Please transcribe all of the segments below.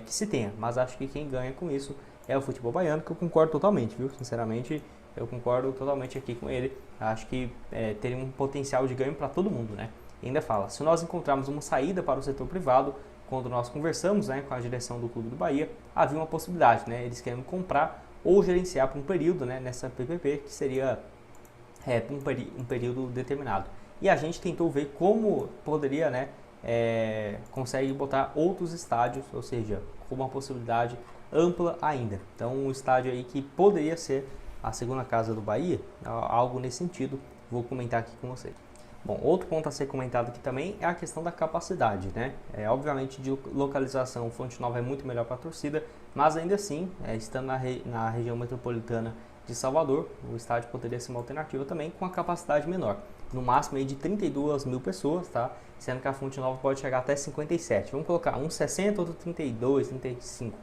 que se tenha, mas acho que quem ganha com isso é o futebol baiano, que eu concordo totalmente, viu? Sinceramente, eu concordo totalmente aqui com ele. Acho que teria um potencial de ganho para todo mundo, né? E ainda fala, se nós encontrarmos uma saída para o setor privado, quando nós conversamos, né, com a direção do Clube do Bahia, havia uma possibilidade, né? Eles querem comprar ou gerenciar por um período, né, nessa PPP, que seria por um período determinado. E a gente tentou ver como poderia, né, consegue botar outros estádios, ou seja, com uma possibilidade ampla ainda. Então, um estádio aí que poderia ser a segunda casa do Bahia, algo nesse sentido, vou comentar aqui com vocês. Bom, outro ponto a ser comentado aqui também é a questão da capacidade, né? Obviamente, de localização, Fonte Nova é muito melhor para a torcida, mas ainda assim, estando na região metropolitana de Salvador, o estádio poderia ser uma alternativa também com a capacidade menor, no máximo aí de 32 mil pessoas, tá? Sendo que a Fonte Nova pode chegar até 57. Vamos colocar um 60, outro 32, 35.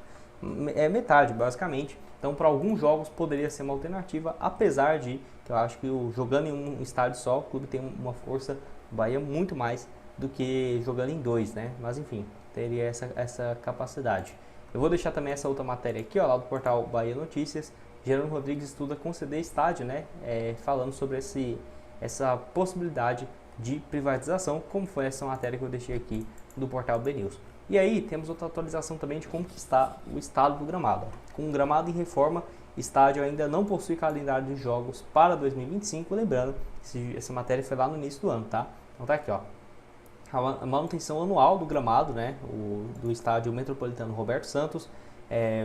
É metade, basicamente. Então, para alguns jogos poderia ser uma alternativa, apesar de que eu acho que jogando em um estádio só, o clube tem uma força, o Bahia, muito mais do que jogando em dois, né? Mas enfim, teria essa capacidade. Eu vou deixar também essa outra matéria aqui, ó, lá do portal Bahia Notícias. Gerando Rodrigues estuda conceder estádio, né? Falando sobre essa possibilidade de privatização, como foi essa matéria que eu deixei aqui do portal BNews. E aí temos outra atualização também de como está o estado do gramado. Com o gramado em reforma, estádio ainda não possui calendário de jogos para 2025, lembrando que essa matéria foi lá no início do ano, tá? Então tá aqui, ó. A manutenção anual do gramado, né, do estádio metropolitano Roberto Santos,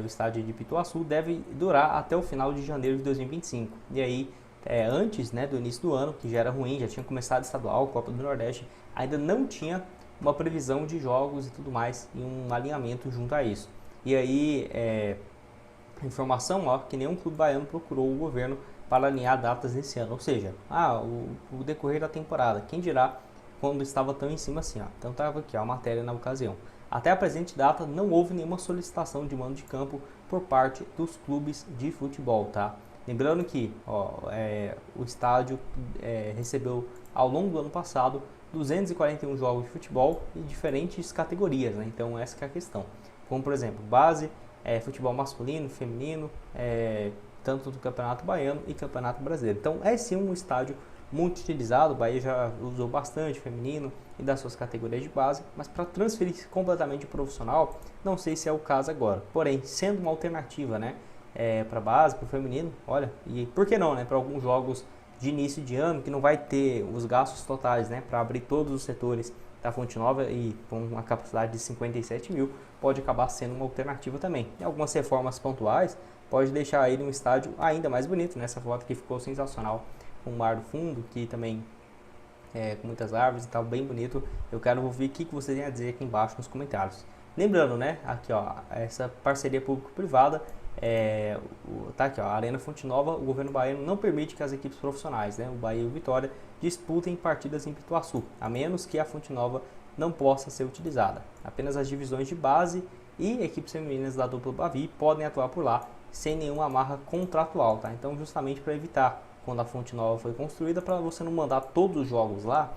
o estádio de Pituaçu, deve durar até o final de janeiro de 2025. E aí, antes, né, do início do ano, que já era ruim, já tinha começado estadual, Copa do Nordeste, ainda não tinha uma previsão de jogos e tudo mais, e um alinhamento junto a isso. E aí, informação, ó, que nenhum clube baiano procurou o governo para alinhar datas nesse ano, ou seja, o decorrer da temporada, quem dirá quando estava tão em cima assim, ó. Então estava aqui ó, a matéria na ocasião. Até a presente data não houve nenhuma solicitação de mando de campo por parte dos clubes de futebol, tá? Lembrando que o estádio recebeu ao longo do ano passado 241 jogos de futebol em diferentes categorias, né? Então essa que é a questão. Como por exemplo, base, futebol masculino, feminino, tanto do Campeonato Baiano e Campeonato Brasileiro. Então é sim um estádio muito utilizado, o Bahia já usou bastante feminino e das suas categorias de base, mas para transferir completamente profissional, não sei se é o caso agora. Porém, sendo uma alternativa, né, para base, para o feminino, olha, e por que não, né, para alguns jogos de início de ano que não vai ter os gastos totais, né, para abrir todos os setores da Fonte Nova e com uma capacidade de 57 mil, pode acabar sendo uma alternativa também. E algumas reformas pontuais pode deixar ele um estádio ainda mais bonito, né, essa foto que ficou sensacional, com o mar do fundo, que também com muitas árvores e tal, bem bonito. Eu quero ouvir o que você tem a dizer aqui embaixo nos comentários. Lembrando, né, aqui ó, essa parceria público-privada, tá aqui ó, a Arena Fonte Nova, o governo baiano não permite que as equipes profissionais, né, o Bahia e o Vitória, disputem partidas em Pituaçu, a menos que a Fonte Nova não possa ser utilizada. Apenas as divisões de base e equipes femininas da dupla Bavi podem atuar por lá, sem nenhuma amarra contratual, tá? Então, justamente para evitar quando a Fonte Nova foi construída, para você não mandar todos os jogos lá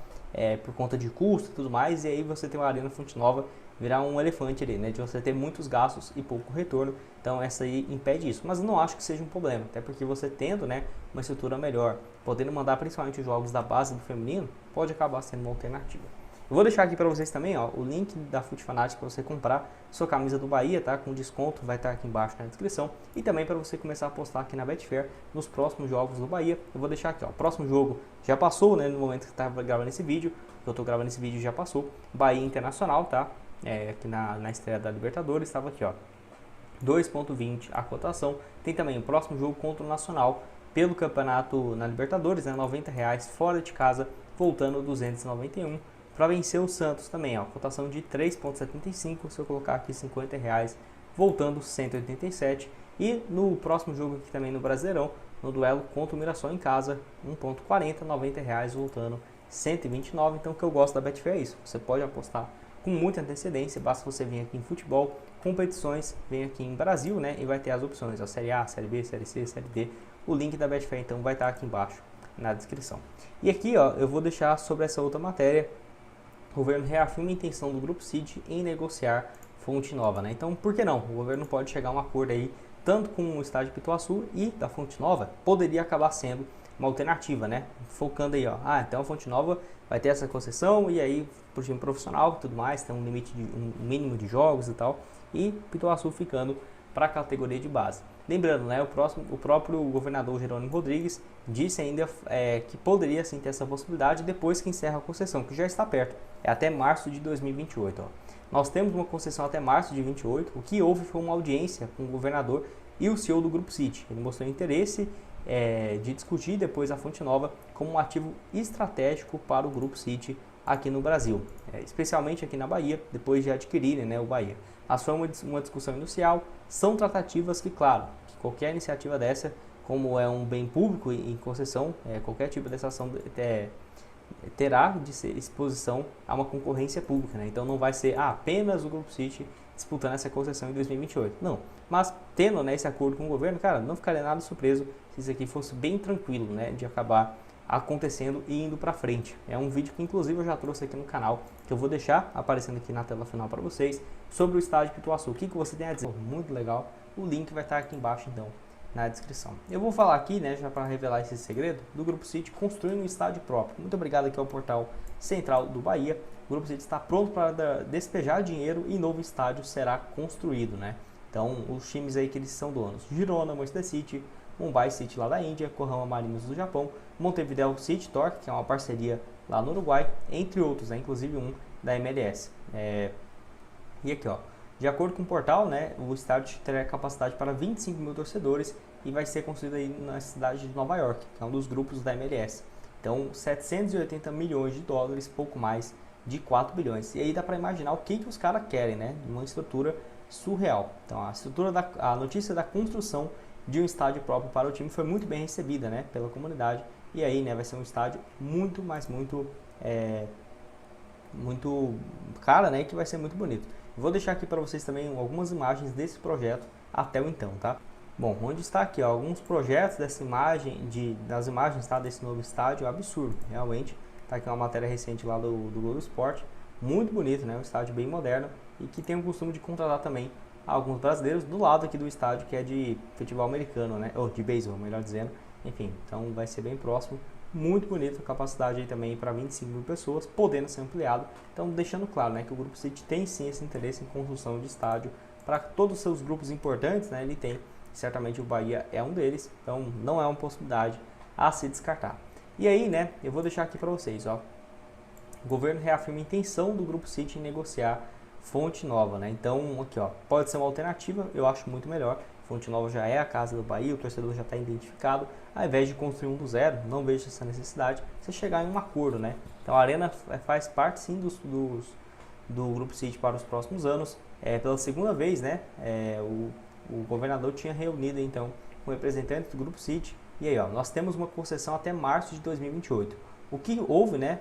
por conta de custo e tudo mais, e aí você tem uma Arena Fonte Nova virar um elefante ali, né, de você ter muitos gastos e pouco retorno. Então essa aí impede isso, mas eu não acho que seja um problema, até porque você tendo, né, uma estrutura melhor, podendo mandar principalmente os jogos da base do feminino, pode acabar sendo uma alternativa. Eu vou deixar aqui para vocês também, ó, o link da Fute Fanatic para você comprar sua camisa do Bahia, tá? Com desconto, vai estar aqui embaixo na descrição. E também para você começar a apostar aqui na Betfair nos próximos jogos do Bahia. Eu vou deixar aqui, ó, o próximo jogo já passou, né? No momento que eu estava gravando esse vídeo, que eu estou gravando esse vídeo já passou. Bahia Internacional, tá? Aqui na estreia da Libertadores, estava aqui, ó, 2,20 a cotação. Tem também o próximo jogo contra o Nacional pelo campeonato na Libertadores, né? R$90 fora de casa, voltando 291. Para vencer o Santos também, ó, cotação de 3,75, se eu colocar aqui R$50, voltando 187. E no próximo jogo aqui também no Brasileirão, no duelo contra o Mirassol em casa, 1,40, R$90, voltando 129. Então o que eu gosto da Betfair é isso, você pode apostar com muita antecedência, basta você vir aqui em futebol, competições, vem aqui em Brasil, né, e vai ter as opções, a Série A, Série B, Série C, Série D. O link da Betfair então vai estar aqui embaixo na descrição. E aqui, ó, eu vou deixar sobre essa outra matéria. O governo reafirma a intenção do Grupo City em negociar Fonte Nova, né? Então, por que não? O governo pode chegar a um acordo aí, tanto com o estádio Pituaçu e da Fonte Nova, poderia acabar sendo uma alternativa, né? Focando aí, ó, então a Fonte Nova vai ter essa concessão e aí pro time profissional e tudo mais, tem um limite de um mínimo de jogos e tal, e Pituaçu ficando para a categoria de base. Lembrando, né, o próprio governador Jerônimo Rodrigues disse ainda que poderia sim ter essa possibilidade depois que encerra a concessão, que já está perto, é até março de 2028. Ó. Nós temos uma concessão até março de 2028, o que houve foi uma audiência com o governador e o CEO do Grupo City. Ele mostrou interesse de discutir depois a Fonte Nova como um ativo estratégico para o Grupo City aqui no Brasil, especialmente aqui na Bahia, depois de adquirirem, né, o Bahia. Mas foi uma discussão inicial, são tratativas que, claro, que qualquer iniciativa dessa, como é um bem público em concessão, qualquer tipo dessa ação terá de ser exposição a uma concorrência pública, né? Então não vai ser apenas o Grupo City disputando essa concessão em 2028, não. Mas tendo, né, esse acordo com o governo, cara, não ficaria nada surpreso se isso aqui fosse bem tranquilo, né, de acabar acontecendo e indo para frente. É um vídeo que inclusive eu já trouxe aqui no canal, que eu vou deixar aparecendo aqui na tela final para vocês, sobre o estádio Pituaçu. O que você tem a dizer? Muito legal. O link vai estar aqui embaixo então na descrição. Eu vou falar aqui, né, já para revelar esse segredo, do Grupo City construindo um estádio próprio. Muito obrigado aqui ao portal Central do Bahia. O Grupo City está pronto para despejar dinheiro e novo estádio será construído, né? Então, os times aí que eles são donos: Girona, Manchester City, Mumbai City lá da Índia, Korean Marinos do Japão, Montevideo City Torque, que é uma parceria lá no Uruguai, entre outros, né, inclusive um da MLS. E aqui, ó, de acordo com o portal, né, o estádio terá capacidade para 25 mil torcedores e vai ser construído aí na cidade de Nova York, que é um dos grupos da MLS. Então, 780 milhões de dólares, pouco mais de 4 bilhões. E aí dá para imaginar o que os caras querem, né, uma estrutura surreal. Então, a notícia da construção de um estádio próprio para o time foi muito bem recebida, né, pela comunidade. E aí, né, vai ser um estádio muito cara, né, que vai ser muito bonito. Vou deixar aqui para vocês também algumas imagens desse projeto até o então, tá? Bom, onde está aqui, ó, alguns projetos dessa imagem, das imagens, tá, desse novo estádio, absurdo, realmente. Tá aqui uma matéria recente lá do Globo Esporte, muito bonito, né, um estádio bem moderno e que tem o costume de contratar também alguns brasileiros do lado aqui do estádio, que é de futebol americano, né, ou de beisebol, melhor dizendo. Enfim, então vai ser bem próximo, muito bonito, a capacidade aí também para 25 mil pessoas, podendo ser ampliado. Então, deixando claro, né, que o Grupo City tem sim esse interesse em construção de estádio para todos os seus grupos importantes, né, ele tem, certamente o Bahia é um deles, então não é uma possibilidade a se descartar. E aí, né, eu vou deixar aqui para vocês, ó, o governo reafirma a intenção do Grupo City em negociar Fonte Nova, né, então aqui, ó, pode ser uma alternativa, eu acho muito melhor. Fonte Nova já é a casa do Bahia, o torcedor já está identificado. Ao invés de construir um do zero, não vejo essa necessidade, você chegar em um acordo, né? Então a Arena faz parte sim do Grupo City para os próximos anos. Pela segunda vez, né? O governador tinha reunido então com representantes do Grupo City. E aí, ó, nós temos uma concessão até março de 2028. O que houve, né?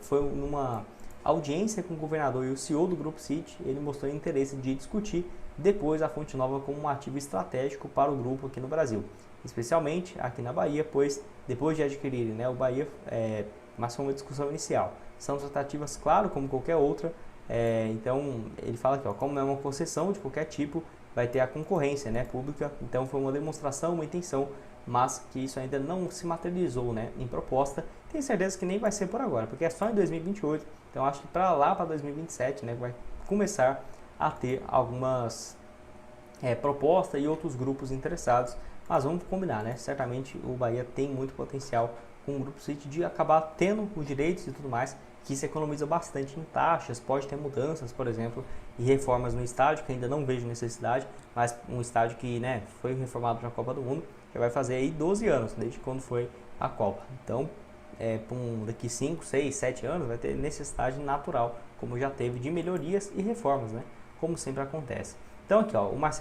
Foi numa audiência com o governador e o CEO do Grupo City, ele mostrou interesse de discutir depois a Fonte Nova como um ativo estratégico para o grupo aqui no Brasil, especialmente aqui na Bahia, pois depois de adquirirem, né, o Bahia, mas foi uma discussão inicial. São tratativas, claro, como qualquer outra, então ele fala aqui, ó, como é uma concessão de qualquer tipo, vai ter a concorrência, né, pública, então foi uma demonstração, uma intenção, mas que isso ainda não se materializou, né, em proposta. Tenho certeza que nem vai ser por agora, porque é só em 2028, então acho que para 2027, né, vai começar a ter algumas propostas e outros grupos interessados, mas vamos combinar, né? Certamente o Bahia tem muito potencial com o Grupo City de acabar tendo os direitos e tudo mais, que se economiza bastante em taxas, pode ter mudanças, por exemplo, e reformas no estádio, que ainda não vejo necessidade, mas um estádio que, né, foi reformado para a Copa do Mundo, já vai fazer aí 12 anos, desde quando foi a Copa. Então, daqui 5, 6, 7 anos vai ter necessidade natural, como já teve, de melhorias e reformas, né? Como sempre acontece. Então aqui, ó, o Marcelo